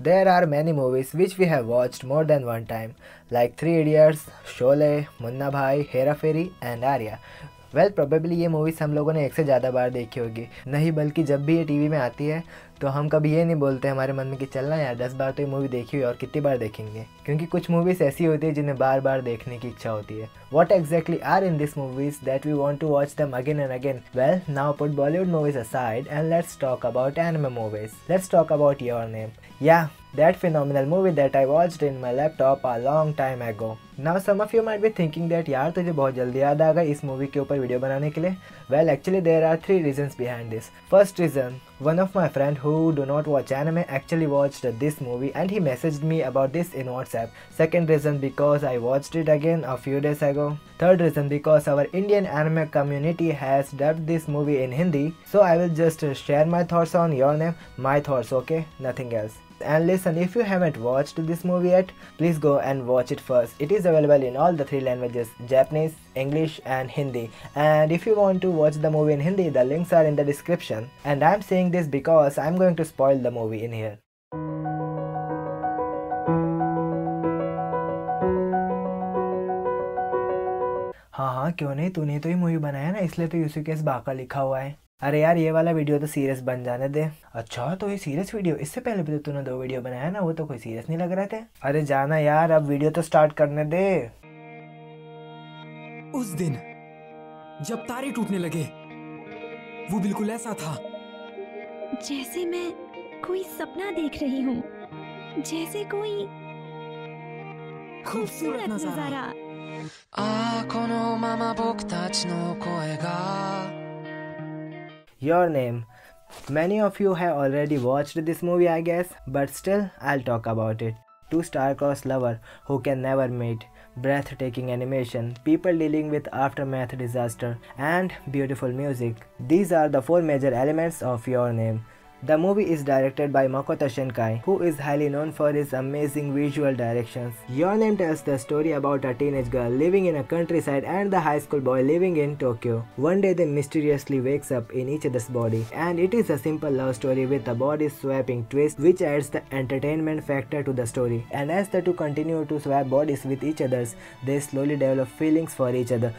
There are many movies which we have watched more than one time, like Three Idiots, Sholay, Munna Bhai, Hera Fairy and Arya. Well probably ये movies हम लोगों ने एक से ज़्यादा बार देखी होगी, नहीं बल्कि जब भी ये टीवी में आती है तो हम कभी ये नहीं बोलते हमारे मन में कि चलना यार 10 बार तो ये मूवी देखी हुई और कितनी बार देखेंगे, क्योंकि कुछ मूवीज़ ऐसी होती है जिन्हें बार बार देखने की इच्छा होती है. What exactly are in these movies that we want to watch them again and again? Well, now put Bollywood movies aside and let's talk about anime movies. Let's talk about Your Name. Yeah, that phenomenal movie that I watched in my laptop a long time ago. Now some of you might be thinking that यार तुझे बहुत जल्दी याद आ गई इस movie के ऊपर video बनाने के लिए. Well, actually there are 3 reasons behind this. First reason, one of my friend who do not watch anime actually watched this movie and he messaged me about this in WhatsApp. Second reason, because I watched it again a few days ago. Third reason, because our Indian anime community has dubbed this movie in Hindi. So I will just share my thoughts on Your Name, my thoughts, okay, nothing else. And listen, if you haven't watched this movie yet, please go and watch it first. It is available in all the 3 languages, Japanese, English and Hindi. And if you want to watch the movie in Hindi, the links are in the description. And I'm saying this because I'm going to spoil the movie in here. हाँ क्यों नहीं, तूने तो ये movie बनाया ना, इसलिए तो यूसुकेस बाका लिखा हुआ है. अरे यार ये वाला वीडियो तो सीरियस बन जाने दे. अच्छा तो ये सीरियस वीडियो, इससे पहले भी तो तूने 2 वीडियो बनाया ना, वो तो कोई सीरियस नहीं लग रहे थे. अरे जाना यार, अब वीडियो तो स्टार्ट करने दे. उस दिन जब तारे टूटने लगे वो बिल्कुल ऐसा था जैसे मैं कोई सपना देख रही हूँ, जैसे कोई खूबसूरत नजारा. Your Name. Many of you have already watched this movie I guess, but still I'll talk about it. 2 star-crossed lovers who can never meet, breathtaking animation, people dealing with aftermath disaster, and beautiful music. These are the 4 major elements of Your Name. The movie is directed by Makoto Shinkai, who is highly known for his amazing visual directions. Your Name tells the story about a teenage girl living in a countryside and the high school boy living in Tokyo. One day they mysteriously wakes up in each other's body, and it is a simple love story with a body swapping twist which adds the entertainment factor to the story. And as the two continue to swap bodies with each other, they slowly develop feelings for each other.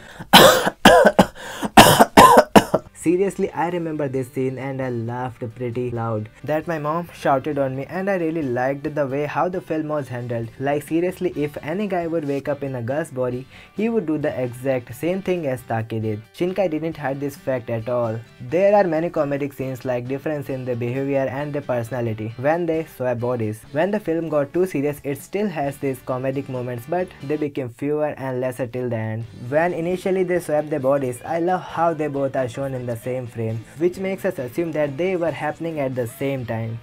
Seriously, I remember this scene and I laughed pretty loud that my mom shouted on me, and I really liked the way how the film was handled. Like seriously, if any guy would wake up in a girl's body, he would do the exact same thing as Taki did. Shinkai didn't hide this fact at all. There are many comedic scenes like difference in their behavior and their personality when they swap bodies. When the film got too serious, it still has these comedic moments, but they became fewer and lesser till the end. When initially they swap their bodies, I love how they both are shown in the same frame, which makes us assume that they were happening at the same time.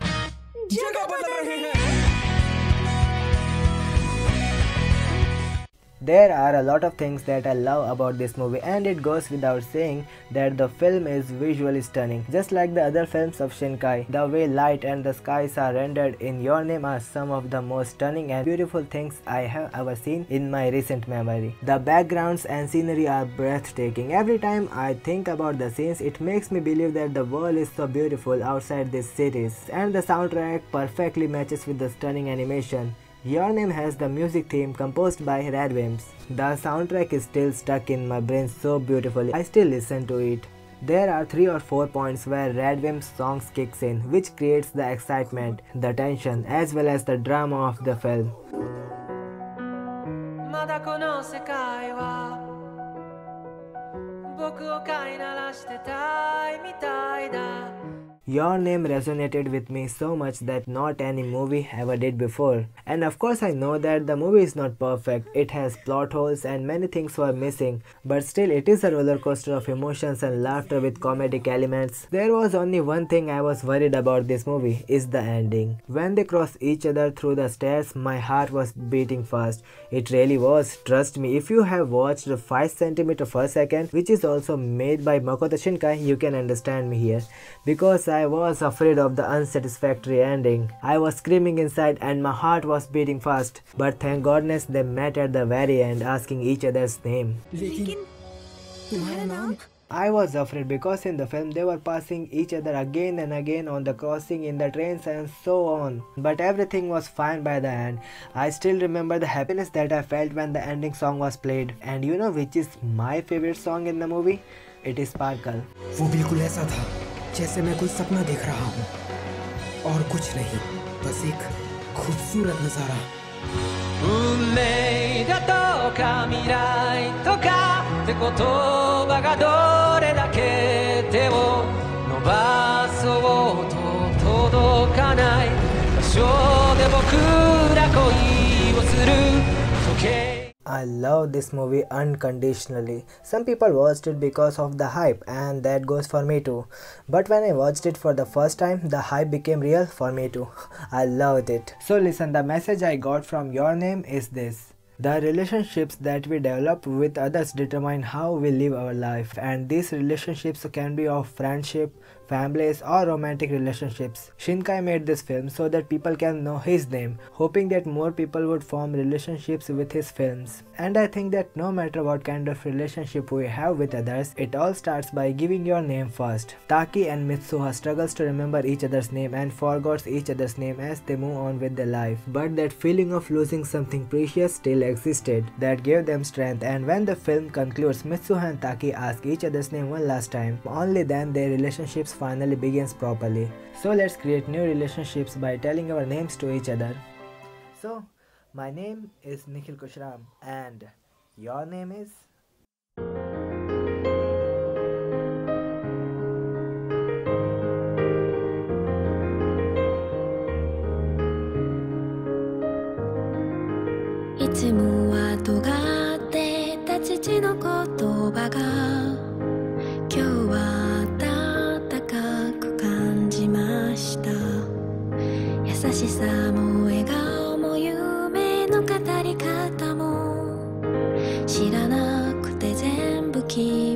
There are a lot of things that I love about this movie, and it goes without saying that the film is visually stunning. Just like the other films of Shinkai, the way light and the skies are rendered in Your Name are some of the most stunning and beautiful things I have ever seen in my recent memory. The backgrounds and scenery are breathtaking. Every time I think about the scenes, it makes me believe that the world is so beautiful outside these cities, and the soundtrack perfectly matches with the stunning animation. Your Name has the music theme composed by Radwimps. The soundtrack is still stuck in my brain so beautifully, I still listen to it. There are 3 or 4 points where Radwimps songs kicks in, which creates the excitement, the tension, as well as the drama of the film. Your Name resonated with me so much that not any movie ever did before. And of course I know that the movie is not perfect, it has plot holes and many things were missing, but still it is a roller coaster of emotions and laughter with comedic elements. There was only one thing I was worried about this movie, is the ending. When they cross each other through the stairs, my heart was beating fast. It really was, trust me. If you have watched 5 cm per second, which is also made by Makoto Shinkai, you can understand me here. Because I was afraid of the unsatisfactory ending. I was screaming inside and my heart was beating fast. But thank goodness they met at the very end, asking each other's name. लेकिन तुम्हारा नाम I was afraid because in the film they were passing each other again and again on the crossing, in the trains and so on. But everything was fine by the end. I still remember the happiness that I felt when the ending song was played. And you know which is my favorite song in the movie? It is Sparkle. वो बिल्कुल ऐसा था जैसे मैं कोई सपना देख रहा हूँ और कुछ नहीं, बस एक खूबसूरत नजारा। 運命だとか未来とかって言葉がどれだけ手を伸ばそうと届かない場所で僕ら恋をする時計。 I love this movie unconditionally. Some people watched it because of the hype, and that goes for me too. But when I watched it for the first time, the hype became real for me too. I loved it. So listen, the message I got from Your Name is this. The relationships that we develop with others determine how we live our life, and these relationships can be of friendship, families or romantic relationships. Shinkai made this film so that people can know his name, hoping that more people would form relationships with his films. And I think that no matter what kind of relationship we have with others, it all starts by giving your name first. Taki and Mitsuha struggles to remember each other's name and forgets each other's name as they move on with their life. But that feeling of losing something precious still existed, that gave them strength, and when the film concludes, Mitsuha and Taki ask each other's name one last time. Only then their relationships finally begins properly. So let's create new relationships by telling our names to each other. So, my name is Nikhil Kushram and your name is? Iつもは尖ってた父の言葉が今日は温かく感じました。優しさも笑顔も夢の語り方も知らなくて全部君